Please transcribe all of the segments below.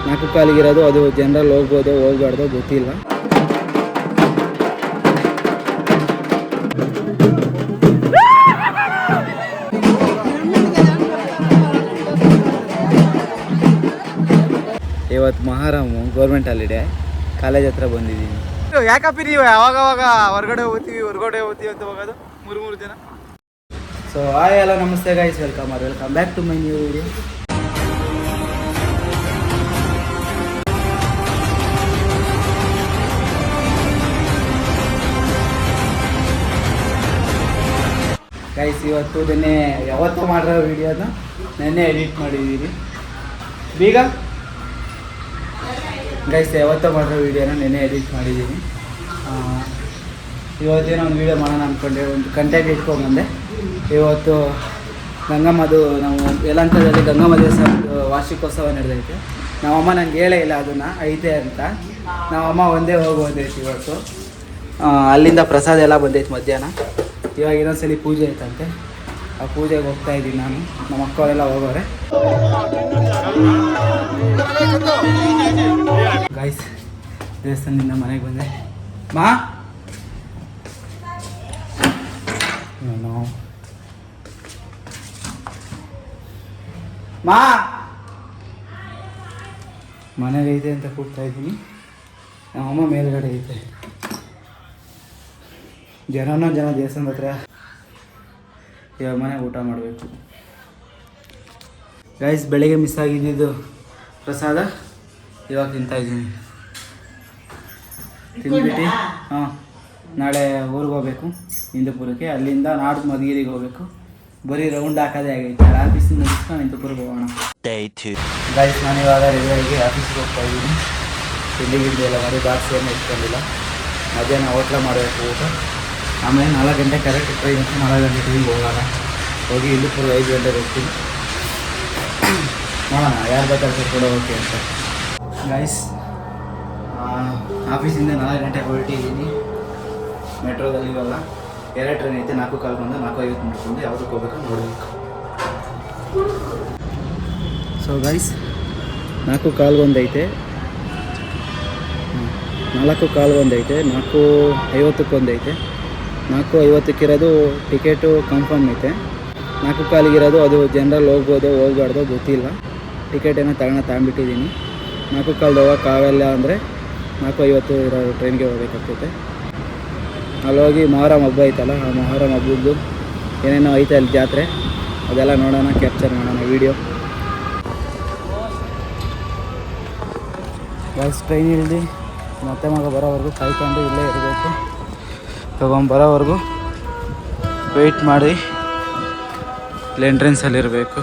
4 ಕಾಲಿಗಿರೋದು, ಅದು ಜನರಲ್ ಹೋಗ್ಬೋದು ಹೋಗ್ಬಾರ್ದು ಗೊತ್ತಿಲ್ಲ. ಇವತ್ತು ಮೊಹರಮ್ಮು, ಗೌರ್ಮೆಂಟ್ ಹಾಲಿಡೇ, ಕಾಲೇಜ್ ಹತ್ರ ಬಂದಿದ್ದೀನಿ. ಯಾಕಪ್ಪಿ ನೀವು ಯಾವಾಗವಾಗ ಹೊರಗಡೆ ಹೋಗ್ತೀವಿ ಅಂತ ಹೋಗೋದು 3 ಜನ? ಸೊ ಹಾಯ್ ಹಲೋ ನಮಸ್ತೆ guys, welcome back to my new video. Guys ಇವತ್ತು ಯಾವತ್ತೂ ಮಾಡಿರೋ ವಿಡಿಯೋನ ನೆನ್ನೆ ಎಡಿಟ್ ಮಾಡಿದ್ದೀವಿ. ಬೀಗ ಗೈಸ್ ಯಾವತ್ತೂ ಮಾಡಿರೋ ವಿಡಿಯೋನ ನೆನ್ನೆ ಎಡಿಟ್ ಮಾಡಿದ್ದೀನಿ. ಇವತ್ತೇನೋ ಒಂದು ವೀಡಿಯೋ ಮಾಡೋಣ ಅಂದ್ಕೊಂಡೆ, ಒಂದು ಕಂಟೆಂಟ್ ಇಟ್ಕೊಂಡ್ಬಂದೆ. ಇವತ್ತು ಗಂಗಮ್ಮದು, ನಾವು ಯಲಹಂಕದಲ್ಲಿ ಗಂಗಮ್ಮ ದೇವಸ್ಥಾನದ ವಾರ್ಷಿಕೋತ್ಸವ ನಡೆದೈತೆ. ನಮ್ಮಮ್ಮ ನನಗೆ ಹೇಳೇ ಇಲ್ಲ ಅದನ್ನು ಐತೆ ಅಂತ. ನಮ್ಮಮ್ಮ ಒಂದೇ ಹೋಗ್ಬೋದೈತೆ ಇವತ್ತು. ಅಲ್ಲಿಂದ ಪ್ರಸಾದ ಎಲ್ಲ ಬಂದೈತೆ ಮಧ್ಯಾಹ್ನ. ಇವಾಗ ಇನ್ನೊಂದ್ಸಲಿ ಪೂಜೆ ಐತಂತೆ, ಆ ಪೂಜೆಗೆ ಹೋಗ್ತಾ ಇದ್ದೀನಿ ನಾನು. ನಮ್ಮ ಮಕ್ಕಳೆಲ್ಲ ಹೋಗೋರೆ. ಗೈಸ್ ದೇವಸ್ಥಾನದಿಂದ ಮನೆಗೆ ಬಂದೆ. ಮನೆಗೆ ಐತೆ ಅಂತ ಕೂಗ್ತಾ ಇದ್ದೀನಿ. ನಮ್ಮಮ್ಮ ಮೇಲ್ಗಡೆ ಐತೆ. ಜನ ದೇವಸ್ಥಾನದ ಹತ್ರ. ಇವಾಗ ಮನೆಗೆ ಊಟ ಮಾಡಬೇಕು. ಗೈಸ್ ಬೆಳಿಗ್ಗೆ ಮಿಸ್ ಆಗಿದ್ದು ಪ್ರಸಾದ ಇವಾಗ ತಿಂತಾಯಿದ್ದೀನಿ. ತಿಂದ್ಬಿಟ್ಟು ನಾಳೆ ಊರಿಗೆ ಹೋಗ್ಬೇಕು ಇಂದುಪುರಕ್ಕೆ. ಅಲ್ಲಿಂದ ನಾಡ್ದು ಮಧುಗಿರಿಗೆ ಹೋಗ್ಬೇಕು. ಬರೀ ರೌಂಡ್ ಹಾಕೋದೇ ಆಗೈತೆ. ಆಫೀಸಿಂದ ಮುಗಿಸ್ಕೊಂಡು ಇಂದುಪುರಕ್ಕೆ ಹೋಗೋಣ. ಗೈಸ್ ನಾನು ಇವಾಗ ರೆಡಿಯಾಗಿ ಆಫೀಸ್ಗೆ ಹೋಗ್ತಾ ಇದ್ದೀನಿ. ತಿಂಡಿ ಎಲ್ಲ ಮಾಡಿ ಬಾಕ್ಸ್ ಏನು ಇಟ್ಕೊಂಡಿಲ್ಲ. ಮಧ್ಯಾಹ್ನ ಹೋಟ್ಲ ಮಾಡಬೇಕು ಊಟ. ಆಮೇಲೆ 4 ಗಂಟೆ ಕರೆಕ್ಟ್ ಟ್ರೈನ್ ಅಂತ 4 ಗಂಟೆ ಟ್ರೈನ್ಗೆ ಹೋಗೋಣ. ಹೋಗಿ ಇಂದುಪುರ 5 ಗಂಟೆಗೆ ಹೋಗ್ತೀನಿ. ನೋಡೋಣ ಯಾರು ಬೇಕಾದ್ರೆ ಕರ್ಕೊಂಡು ಹೋಗಿ ಅಂತ. ಗೈಸ್ ಆಫೀಸಿಂದ 4 ಗಂಟೆಗೆ ಹೊರಟಿದ್ದೀನಿ. ಮೆಟ್ರೋದಲ್ಲಿ ಇವಾಗ 2 ಟ್ರೈನ್ ಐತೆ. 4:15 ಬಂದು 4:50 ಮಾಡ್ಕೊಂಡು ಯಾವುದಕ್ಕೆ ಹೋಗ್ಬೇಕು ನೋಡಬೇಕು. ಸೊ ಗೈಸ್ 4:15 ಐತೆ, 4:15 ಐತೆ, 4:50 ಐತೆ. 4:50 ಟಿಕೆಟು ಕನ್ಫರ್ಮ್ ಐತೆ. 4:15 ಅದು ಜನರಲ್ ಹೋಗ್ಬೋದು ಹೋಗ್ಬಾರ್ದು ಗೊತ್ತಿಲ್ಲ. ಟಿಕೆಟ್ ಏನೋ ತಗೊಂಡ್ಬಿಟ್ಟಿದ್ದೀನಿ. 4:15 ಹೋಗೋಕ್ಕಾಗಲ್ಲ ಅಂದರೆ 4:50 ಇರೋ ಟ್ರೈನ್ಗೆ ಹೋಗ್ಬೇಕಾಗ್ತೈತೆ. ಅಲ್ಲಿ ಹೋಗಿ ಮೊಹರಂ ಹಬ್ಬ ಐತಲ್ಲ, ಆ ಮೊಹರಂ ಹಬ್ಬದ್ದು ಏನೇನೋ ಐತೆ ಅಲ್ಲಿ ಜಾತ್ರೆ, ಅದೆಲ್ಲ ನೋಡೋಣ, ಕ್ಯಾಪ್ಚರ್ ಮಾಡೋಣ ವೀಡಿಯೋ. ಬಸ್ ಟ್ರೈನ್ ಇಳ್ದು ಮತ್ತೆ ಮಗ ಬರೋವರೆಗೂ ಕಾಯ್ಕೊಂಡು ಇಲ್ಲೇ ಇರಬೇಕು. ಬರೋವರೆಗೂ ವೆಯ್ಟ್ ಮಾಡಿ ಇಲ್ಲಿ ಎಂಟ್ರೆನ್ಸಲ್ಲಿರಬೇಕು.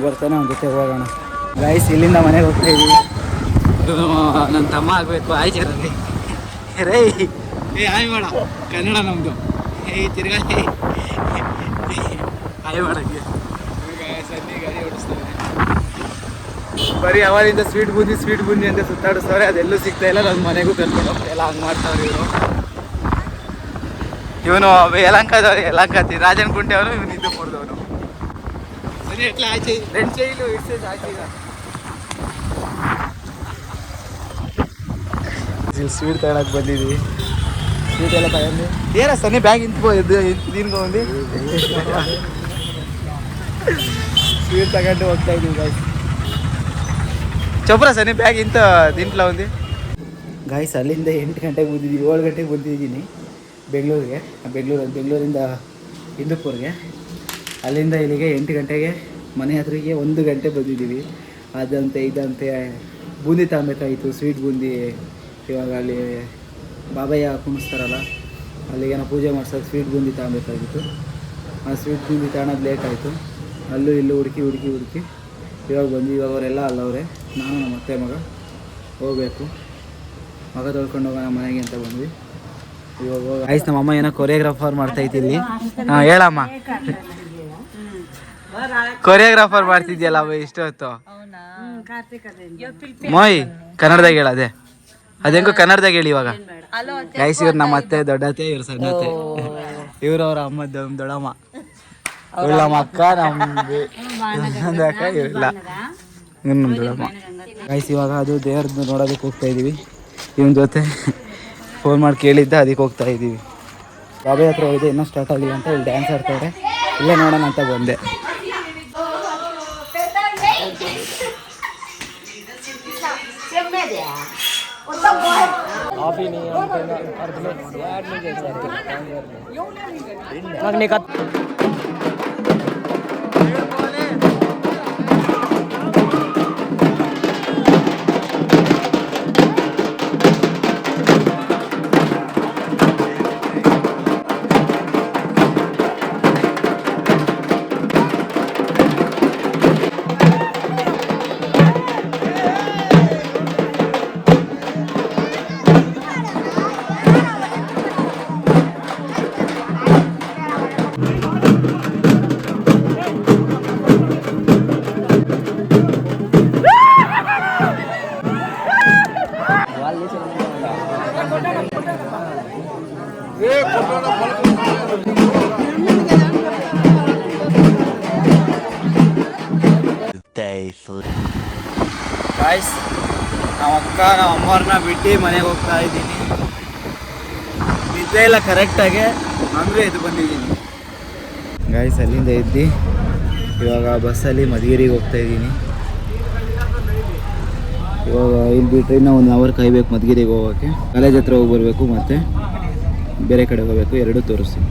ಬರ್ತಾನೆ ಅವ್ನ ಜೊತೆ ಹೋಗೋಣ. ಗೈಸ್ ಇಲ್ಲಿಂದ ಮನೆಗೆ ಹೋಗ್ತಾ ಇದ್ದೀವಿ. ನನ್ನ ತಮ್ಮ ಆಗಬೇಕು ಆಯ್ತಿರಲ್ಲಿ. ರೈ ಆಯ್ ಮಾಡ ಕನ್ನಡ ನಮ್ಮದು. ತಿರ್ಗಾ ಆಯ್ ಮಾಡೋಕ್ಕೆ ಸನ್ನಿ ಗಾಡಿ ಓಡಿಸ್ತಾರೆ. ಬರೀ ಅವರಿಂದ ಸ್ವೀಟ್ ಬೂಂದಿ ಅಂತ ಸುತ್ತಾಡಿಸ್ತವ್ರೆ. ಅದೆಲ್ಲೂ ಸಿಗ್ತಾ ಇಲ್ಲ. ನನ್ನ ಮನೆಗೂ ಕರ್ಕೊಂಡು ಹೋಗ್ತಾ ಇಲ್ಲ. ಹಂಗೆ ಮಾಡ್ತಾವ್ರೆ ಇವನು ಯಲಹಂಕದವ್ರು. ಯಲಹಂಕತಿ ರಾಜನ್ ಕುಂಟೆ ಅವನು, ಇವನು ಇಂದುಪುರದವನು. ಸರಿ ಎಟ್ಲ ಆಚೆ ರೆಂಟ್ ಚೈಲು ಇಡ್ಸೇಜ್ ಆಚೆ. ಈಗ ಸ್ವೀಟ್ ತಗೊಳಕ್ಕೆ ಬಂದಿದ್ವಿ. ಸ್ವೀಟ್ ಎಲ್ಲ ತಗೊಂಡು ಏನ ಸನ್ನಿ ಬ್ಯಾಗ್ ದೀನ್ಗೋ ಒಂದು ಸ್ವೀಟ್ ತಗೊಂಡು ಹೋಗ್ತಾ ಇದ್ದೀವಿ ಗಾಯ್ಸ್. ಚೊಪ್ರ ಸನ್ನಿ ಬ್ಯಾಗ್ ಇಂತ ದಿನ್ಲ ಒಂದು ಗಾಯ್ಸ್. ಅಲ್ಲಿಂದ 8 ಗಂಟೆಗೆ ಬಂದಿದ್ದೀವಿ. 7 ಗಂಟೆಗೆ ಬಂದಿದ್ದೀನಿ ಬೆಂಗಳೂರಿಂದ ಇಂದುಪುರ್ಗೆ. ಅಲ್ಲಿಂದ ಇಲ್ಲಿಗೆ 8 ಗಂಟೆಗೆ ಮನೆ ಹತ್ರಕ್ಕೆ 1 ಗಂಟೆ ಬಂದಿದ್ದೀವಿ. ಅದಂತೆ ಇದಂತೆ ಬೂಂದಿ ತಗೊಬೇಕಾಯಿತು, ಸ್ವೀಟ್ ಬೂಂದಿ. ಇವಾಗ ಅಲ್ಲಿ ಬಾಬಯ್ಯ ಕುಣಿಸ್ತಾರಲ್ಲ, ಅಲ್ಲಿಗೇನೋ ಪೂಜೆ ಮಾಡ್ಸೋದು ಸ್ವೀಟ್ ಬೂಂದಿ ತಗೊಬೇಕಾಗಿತ್ತು. ಆ ಸ್ವೀಟ್ ಬೂಂದಿ ತಗೊಳೋದು ಲೇಟ್ ಆಯಿತು. ಅಲ್ಲೂ ಇಲ್ಲೂ ಹುಡುಕಿ ಇವಾಗ ಬಂದು ಇವಾಗ ಅವರೆಲ್ಲ ಅಲ್ಲವ್ರೆ. ನಾನು ನಮ್ಮ ಅತ್ತೆ ಮಗ ಹೋಗಬೇಕು. ಮಗ ತೊಳ್ಕೊಂಡು ಹೋಗೋಣ ಮನೆಗೆ ಅಂತ ಬಂದ್ವಿ. ಇವಾಗ ಆಯ್ತು. ನಮ್ಮಮ್ಮ ಏನೋ ಕೊರಿಯೋಗ್ರಾಫರ್ ಮಾಡ್ತೈತಿ ಇಲ್ಲಿ. ಹಾಂ ಹೇಳಮ್ಮ. ಕೊರಿಯೋಗ್ರಾಫರ್ ಮಾಡ್ತಿದ್ಯಲ್ಲ ಇಷ್ಟೊತ್ತು. ಮೊಯ್ ಕನ್ನಡದಾಗ ಹೇಳದೆ. ಅದೆಂಗೋ ಕನ್ನಡದಾಗ ಹೇಳಿ ಇವಾಗ. ಗೈಸ್ ಇವ್ರು ನಮ್ಮ ಅತ್ತೆ ದೊಡ್ಡತ್ತೆ, ಇವ್ರು ಸಣ್ಣತ್ತೆ. ಇವ್ರು ಅವ್ರ ಅಮ್ಮ ದೊಡ್ಡಮ್ಮ. ಇವ್ರು ನಮ್ಮ ಅಕ್ಕ, ನಮ್ಮ ಅಕ್ಕ ಇವ್ರಿಲ್ಲ. ನಮ್ಮ ದೊಡ್ಡಮ್ಮ. ಗಾಯ್ಸ್ ಇವಾಗ ಅದು ದೇವ್ರದ್ದು ನೋಡೋದಕ್ಕೆ ಹೋಗ್ತಾ ಇದ್ದೀವಿ. ಇವನ ಜೊತೆ ಫೋನ್ ಮಾಡಿ ಕೇಳಿದ್ದೆ, ಅದಕ್ಕೆ ಹೋಗ್ತಾ ಇದ್ದೀವಿ. ಬಾಬೆ ಹತ್ರ ಹೋಗಿದೆ, ಇನ್ನೂ ಸ್ಟಾರ್ಟ್ ಆಗಿಲ್ಲ ಅಂತ ಇಲ್ಲಿ ಡ್ಯಾನ್ಸ್ ಆಡ್ತಾವ್ರೆ. ಇಲ್ಲೇ ನೋಡೋಣ ಅಂತ ಬಂದೆ. ಗಾಯ್ಸ್ ನಮ್ಮ ಅಕ್ಕ ನಮ್ಮ ಅಮ್ಮವ್ರನ್ನ ಬಿಟ್ಟು ಮನೆಗೆ ಹೋಗ್ತಾ ಇದ್ದೀನಿ. ನಿದ್ದೆ ಇಲ್ಲ ಕರೆಕ್ಟಾಗಿ, ಅಂದರೆ ಎದ್ದು ಬಂದಿದ್ದೀನಿ. ಗಾಯ್ಸ್ ಅಲ್ಲಿಂದ ಎದ್ದು ಇವಾಗ ಬಸ್ಸಲ್ಲಿ ಮಧುಗಿರಿಗೆ ಹೋಗ್ತಾ ಇದ್ದೀನಿ. ಇವಾಗ ಇಲ್ಲಿ ಬಿಟ್ಟರೆ ಇನ್ನೂ 1 ಅವರ್ ಕಾಯ್ಬೇಕು ಮಧುಗಿರಿಗೆ ಹೋಗೋಕ್ಕೆ. ಕಾಲೇಜ್ ಹತ್ರ ಹೋಗಿ ಬರಬೇಕು, ಮತ್ತು ಬೇರೆ ಕಡೆ ಹೋಗಬೇಕು. ಎರಡೂ ತೋರಿಸ್ತೀನಿ.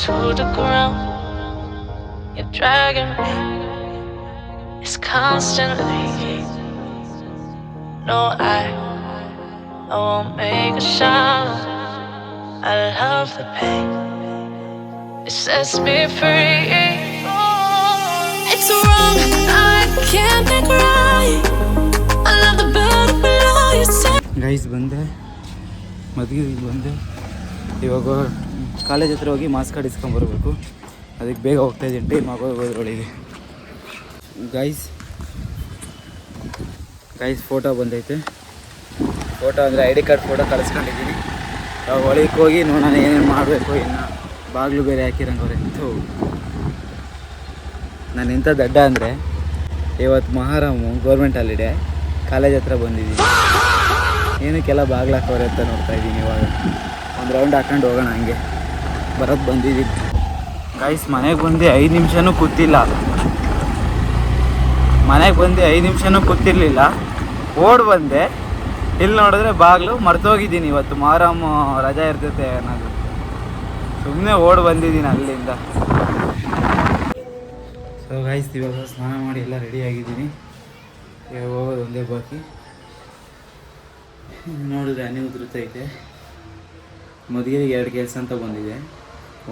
To the ground, you're dragging me. It's constantly. No, I won't make a sound. I love the pain. It sets me free. It's wrong, I can't think right. I love the bird below you. Guys, ಬಂದೆ ಮಧುಗಿರಿಗೆ ಬಂದೆ. ಇವಾಗ college ಹತ್ರ ಹೋಗಿ marks card ಇಸ್ಕೊಂಬರ್ಬೇಕು. ಅದಕ್ಕೆ ಬೇಗ ಹೋಗ್ತಾ ಇದ್ದೀನಿ, time ಆಗೋದ್ರೊಳಗೆ. Guys photo ಬಂದೈತೆ. ಫೋಟೋ ಅಂದರೆ ID ಕಾರ್ಡ್ ಫೋಟೋ ಕಳಿಸ್ಕೊಂಡಿದ್ದೀನಿ. ಇವಾಗ ಒಳಗೆ ಹೋಗಿ ನೋಡೋಣ ಏನೇನು ಮಾಡಬೇಕು. ಇನ್ನು ಬಾಗಿಲು ಬೇರೆ ಹಾಕಿರಂಗವ್ರೆ. ನಾನು ಎಂಥ ದಡ್ಡ ಅಂದರೆ ಇವತ್ತು ಮೊಹರಮ್ಮು ಗೌರ್ಮೆಂಟ್ ಹಾಲಿಡೇ, ಕಾಲೇಜ್ ಹತ್ರ ಬಂದಿದ್ದೀನಿ. ಏನಕ್ಕೆಲ್ಲ ಬಾಗಿಲು ಹಾಕೋರೆ ಅಂತ ನೋಡ್ತಾ ಇದ್ದೀನಿ. ಇವಾಗ ಒಂದು ರೌಂಡ್ ಹಾಕೊಂಡು ಹೋಗೋಣ, ಹಂಗೆ ಬರೋದು ಬಂದಿದ್ದೀನಿ. ಗಾಯ್ಸ್ ಮನೆಗೆ ಬಂದು 5 ನಿಮಿಷನೂ ಕೂತಿಲ್ಲ. ಮನೆಗೆ ಬಂದು 5 ನಿಮಿಷನೂ ಕೂತಿರ್ಲಿಲ್ಲ, ಓಡ್ ಬಂದೆ. ಇಲ್ಲಿ ನೋಡಿದ್ರೆ ಬಾಗಿಲು ಮರ್ತೋಗಿದ್ದೀನಿ. ಇವತ್ತು ಮೊಹರಮ್ ರಜಾ ಇರ್ತೈತೆ ಅನ್ನೋದು, ಸುಮ್ಮನೆ ಓಡ್ ಬಂದಿದ್ದೀನಿ ಅಲ್ಲಿಂದ. ಸೊ ಗಾಯ್ಸ್ ಇವಾಗ ಸ್ನಾನ ಮಾಡಿ ಎಲ್ಲ ರೆಡಿ ಆಗಿದ್ದೀನಿ. ಇವಾಗ ಹೋಗೋದು ಒಂದೇ ಬಾಕಿ. ನೋಡಿದ್ರೆ ಹನಿ ಉದುರುತ್ತೈತೆ. ಮದುವೆಗೆ 2 ಕೆಲಸ ಅಂತ ಬಂದಿದೆ.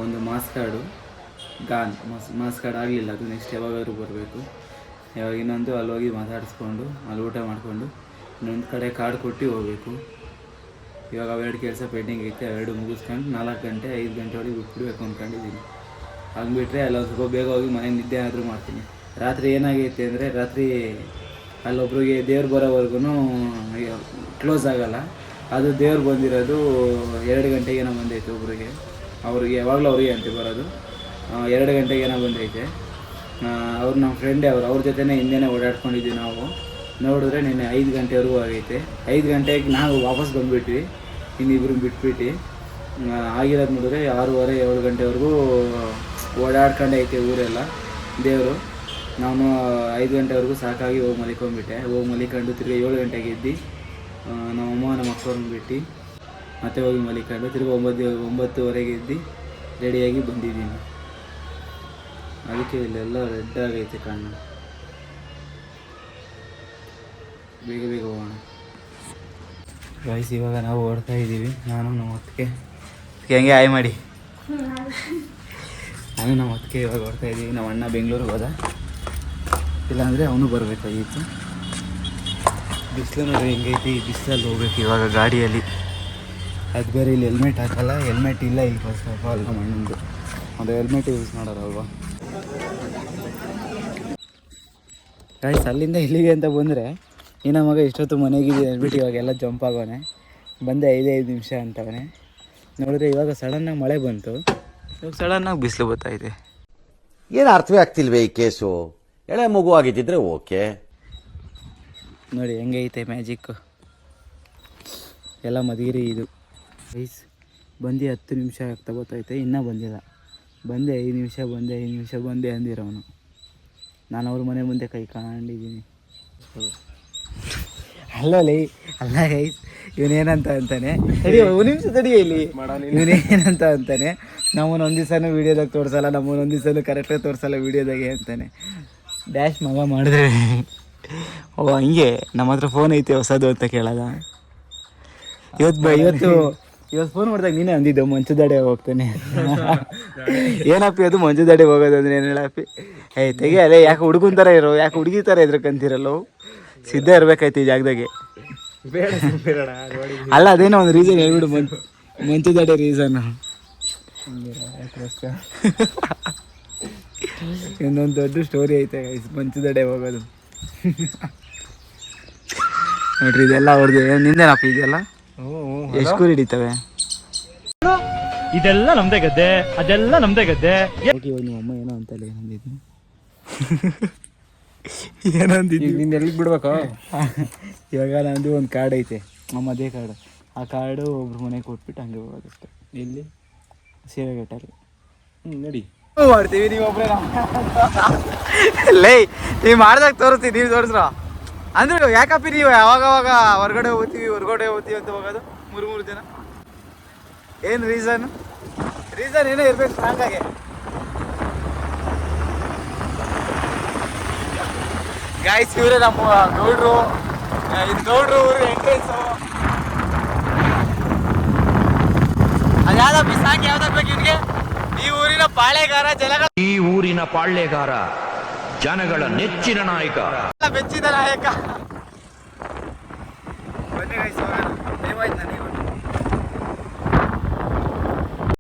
ಒಂದು ಮಾಸ್ ಕಾರ್ಡು ಮಾಸ್ ಕಾರ್ಡ್ ಆಗಲಿಲ್ಲ, ಅದು ನೆಕ್ಸ್ಟ್ ಯಾವಾಗಾದ್ರೂ ಬರಬೇಕು. ಇವಾಗ ಇನ್ನೊಂದು ಅಲ್ಲಿ ಹೋಗಿ ಮಾತಾಡಿಸ್ಕೊಂಡು ಅಲ್ಲಿ ಊಟ ಮಾಡಿಕೊಂಡು ಇನ್ನೊಂದು ಕಡೆ ಕಾರ್ಡ್ ಕೊಟ್ಟು ಹೋಗಬೇಕು. ಇವಾಗ ಅವೆರಡು ಕೆಲಸ ಪೆಂಡಿಂಗ್ ಐತೆ. ಅವೆರಡು ಮುಗಿಸ್ಕೊಂಡು 4 ಗಂಟೆ 5 ಗಂಟೆ ಒಳಗೆ ಬಿಟ್ಬಿಡ್ಬೇಕು ಅಂದ್ಕೊಂಡಿದ್ದೀನಿ. ಹಂಗಿಬಿಟ್ರೆ ಅಲ್ಲಿ ಸ್ವಲ್ಪ ಬೇಗ ಹೋಗಿ ಮನೆಗೆ ನಿದ್ದೆ ಏನಾದರೂ ಮಾಡ್ತೀನಿ. ರಾತ್ರಿ ಏನಾಗೈತೆ ಅಂದರೆ, ರಾತ್ರಿ ಅಲ್ಲೊಬ್ರಿಗೆ ದೇವ್ರು ಬರೋವರೆಗೂ ಕ್ಲೋಸ್ ಆಗೋಲ್ಲ. ಅದು ದೇವ್ರು ಬಂದಿರೋದು 2 ಗಂಟೆಗೇನೋ ಬಂದೈತೆ ಒಬ್ರಿಗೆ. ಅವ್ರಿಗೆ ಯಾವಾಗಲೂ ಅವ್ರಿಗೆ ಅಂತ ಬರೋದು 2 ಗಂಟೆಗೇನೋ ಬಂದೈತೆ. ಅವ್ರು ನಮ್ಮ ಫ್ರೆಂಡೇ ಅವ್ರ ಜೊತೆನೇ ಹಿಂದೆನೇ ಓಡಾಡ್ಕೊಂಡಿದ್ವಿ ನಾವು. ನೋಡಿದ್ರೆ ನಿನ್ನೆ 5 ಗಂಟೆವರೆಗೂ ಆಗೈತೆ. 5 ಗಂಟೆಗೆ ನಾವು ವಾಪಸ್ ಬಂದುಬಿಟ್ವಿ, ಇನ್ನಿಬ್ಬರು ಬಿಟ್ಬಿಟ್ಟು. ಆಗಿರೋದು ನೋಡಿದ್ರೆ 6:30 7 ಗಂಟೆವರೆಗೂ ಓಡಾಡ್ಕೊಂಡೈತೆ ಊರೆಲ್ಲ ದೇವರು. ನಾನು 5 ಗಂಟೆವರೆಗೂ ಸಾಕಾಗಿ ಹೋಗಿ ಮಲಿಕೊಂಡ್ಬಿಟ್ಟೆ. ಹೋಗಿ ಮಲಿಕೊಂಡು ತಿರ್ಗಿ 7 ಗಂಟೆಗೆ ಎದ್ದು ನಮ್ಮಮ್ಮ ನಮ್ಮ ಅಕ್ಕವ್ರನ್ನ ಬಿಟ್ಟು ಮತ್ತೆ ಹೋಗಿ ಮಲಿಕೊಂಡು ತಿರ್ಗಿ 9:30 ಎದ್ದು ರೆಡಿಯಾಗಿ ಬಂದಿದ್ದೀನಿ. ಅದಕ್ಕೆ ಇಲ್ಲೆಲ್ಲ ರೆಡ್ ಆಗೈತೆ ಕಣ್ಣು. ಬೇಗ ಬೇಗ ಹೋಗೋಣ ಗೈಸ್. ಇವಾಗ ನಾವು ಓಡ್ತಾ ಇದ್ದೀವಿ, ನಾನು ನಮ್ಮ ಅತ್ತಿಗೆ ಹೆಂಗೆ ಆಯ್ ಮಾಡಿ ನಾನು ನಮ್ಮ ಅತ್ತಿಗೆ ಇವಾಗ ಓಡ್ತಾ ಇದ್ದೀವಿ. ನಮ್ಮ ಅಣ್ಣ ಬೆಂಗಳೂರಿಗೆ ಹೋದ, ಇಲ್ಲಾಂದರೆ ಅವನು ಬರಬೇಕಾಗಿತ್ತು. ಬಿಸಿಲು ನೋಡ್ರಿ ಹೆಂಗೈತಿ, ಬಿಸಿಲಲ್ಲಿ ಹೋಗ್ಬೇಕು ಇವಾಗ ಗಾಡಿಯಲ್ಲಿ. ಅದು ಬೇರೆ ಇಲ್ಲಿ ಹೆಲ್ಮೆಟ್ ಹಾಕಲ್ಲ, ಹೆಲ್ಮೆಟ್ ಇಲ್ಲ ಇಲ್ಲಿ ಫಸ್ಟ್ ಆಫ್ ಆಲ್. ನಮ್ಮ ಅಣ್ಣಂದು ಒಂದು ಹೆಲ್ಮೆಟ್ ಯೂಸ್ ಮಾಡೋರಲ್ವ ಗೈಸ್. ಅಲ್ಲಿಂದ ಇಲ್ಲಿಗೆ ಅಂತ ಬಂದರೆ ಇನ್ನು ಮಗ ಇಷ್ಟೊತ್ತು ಮನೆಗಿದ್ದೀವಿ ಅಂದ್ಬಿಟ್ಟು ಇವಾಗೆಲ್ಲ ಜಂಪ್ ಆಗೋನೆ. ಬಂದೆ 5 ನಿಮಿಷ ಅಂತವನೆ. ನೋಡಿದ್ರೆ ಇವಾಗ ಸಡನ್ನಾಗಿ ಮಳೆ ಬಂತು, ಇವಾಗ ಸಡನ್ನಾಗಿ ಬಿಸಿಲು ಬರ್ತೈತೆ. ಏನು ಅರ್ಥವೇ ಆಗ್ತಿಲ್ವೇ ಈ ಕೇಸು? ಎಳೆ ಮಗು ಆಗಿದ್ದಿದ್ರೆ ಓಕೆ. ನೋಡಿ ಹೆಂಗೈತೆ ಮ್ಯಾಜಿಕ್ಕು ಎಲ್ಲ ಮದಗಿರಿ ಇದು ರೈಸ್ ಬಂದು 10 ನಿಮಿಷ ಆಗ್ತಾ ಗೊತ್ತೈತೆ, ಇನ್ನೂ ಬಂದಿಲ್ಲ. ಬಂದೆ 5 ನಿಮಿಷ ಬಂದೆ ಅಂದಿರೋನು. ನಾನು ಅವ್ರ ಮನೆ ಮುಂದೆ ಕೈ ಕಾಣಿದ್ದೀನಿ. ಅಲ್ಲ ಗೈಸ್, ಇವನೇನಂತ ಅಂತಾನೆ, ತಡಿ 1 ನಿಮಿಷ ತಡಿ ಇಲ್ಲಿ. ಇವನೇನಂತ ಅಂತಾನೆ, ನಮ್ಮನ್ನು ಒಂದು ದಿವಸನೂ ವೀಡಿಯೋದಾಗ ತೋರಿಸಲ್ಲ, ನಮ್ಮನ್ನು ಒಂದು ದಿವಸನೂ ಕರೆಕ್ಟಾಗಿ ತೋರಿಸಲ್ಲ ವೀಡಿಯೋದಾಗೆ ಅಂತಾನೆ. ಡ್ಯಾಶ್ ಮಗ ಮಾಡಿದ್ರೆ ಓ ಹಂಗೆ ನಮ್ಮ ಹತ್ರ ಫೋನ್ ಐತೆ ಹೊಸದು ಅಂತ ಕೇಳೋದ. ಇವತ್ತು ಫೋನ್ ಮಾಡಿದಾಗ ನೀನೇ ಅಂದಿದ್ದು ಮಂಚದಡೆ ಹೋಗ್ತಾನೆ. ಏನಪ್ಪಿ ಅದು ಮಂಚದಡೆ ಹೋಗೋದು ಅಂದ್ರೆ ಏನು ಹೇಳಪ್ಪಿ? ತೆಗಿ ಅಲ್ಲೇ, ಯಾಕೆ ಹುಡುಗನ ಥರ ಇರೋ, ಯಾಕೆ ಹುಡುಗಿ ಥರ ಇದ್ರಕ್ಕಂತೀರಲ್ಲ, ಸಿದ್ಧ ಇರ್ಬೇಕಾಯ್ತು ಈ ಜಾಗದಾಗೆ. ಅಲ್ಲ ಅದೇನೋ ಒಂದು ರೀಸನ್ ಹೇಳ್ಬಿಡು, ಮಂಚದಡೆ ರೀಸನ್. ಇನ್ನೊಂದು ದೊಡ್ಡ ಸ್ಟೋರಿ ಐತೆ ಮಂಚದಡೆ ಹೋಗೋದು. ನೋಡ್ರಿ ಇದೆಲ್ಲ ಅವ್ರದ್ದು. ನಿಂದೇನಪ್ಪ ಇದೆಲ್ಲ? ಎಷ್ಟು ಕೂರಿ ಹಿಡಿತವೆ? ಇದೆಲ್ಲ ನಮ್ದೇ ಗದ್ದೆ, ಅದೆಲ್ಲ ನಮ್ದೇ ಗದ್ದೆ. ಇವಾಗ ನಿಮ್ಮ ಅಮ್ಮ ಏನೋ ಅಂತಲ್ಲ, ಏನಂದಿದ್ವಿ ನಿನ್ನ ಎಲ್ಲಿಗೆ ಬಿಡ್ಬೇಕು? ಇವಾಗ ನಂದು ಒಂದು ಕಾರ್ಡ್ ಐತೆ, ಅದೇ ಕಾರ್ಡು. ಆ ಕಾರ್ಡು ಒಬ್ರು ಮನೆಗೆ ಕೊಟ್ಬಿಟ್ಟು ಹಂಗೆ ಹೋಗೋದಷ್ಟೆ. ಇಲ್ಲಿ ಸೇವೆಗಟ್ಟಲ್ಲಿ ನಡಿ ಮಾಡ್ತೀವಿ. ನೀವು ಒಬ್ಬರೇ ಲೇ, ನೀವು ಮಾಡ್ದಾಗ ತೋರಿಸ್ತೀವಿ, ನೀವು ತೋರಿಸ್ರ ಅಂದ್ರೆ ಯಾಕಪ್ಪಿ ನೀವು ಯಾವಾಗ ಹೊರಗಡೆ ಹೋಗ್ತೀವಿ ಅಂತ ಹೋಗೋದು 3 ಜನ? ಏನು ರೀಸನ್ ಏನೋ ಇರ್ಬೇಕು ಸ್ಟ್ರಾಂಗ್ ಆಗಿ. ಗಾಯ್ಸ್ ಇವರೇ ನಮ್ಮ ಗೌಡ್ರು. ಇದು ಗೌಡ್ರು ಊರು ಎಂಟ್ರೆನ್ಸು. ಅದು ಯಾವ್ದಪ್ಪ ಸಾಂಗ್, ಯಾವ್ದಾಗ್ಬೇಕು ಇವನಿಗೆ? ಈ ಊರಿನ ಪಾಳೆಗಾರ, ಈ ಊರಿನ ಪಾಳ್ಯಗಾರ, ಜನಗಳ ನೆಚ್ಚಿನ ನಾಯಕ, ಬೆಚ್ಚಿದ ನಾಯಕ. ಬನ್ನಿ ಗಾಯ್ಸ್, ಹೋಗೋಣ. ಟೈಮ್ ಆಯ್ತು ನನಗೆ.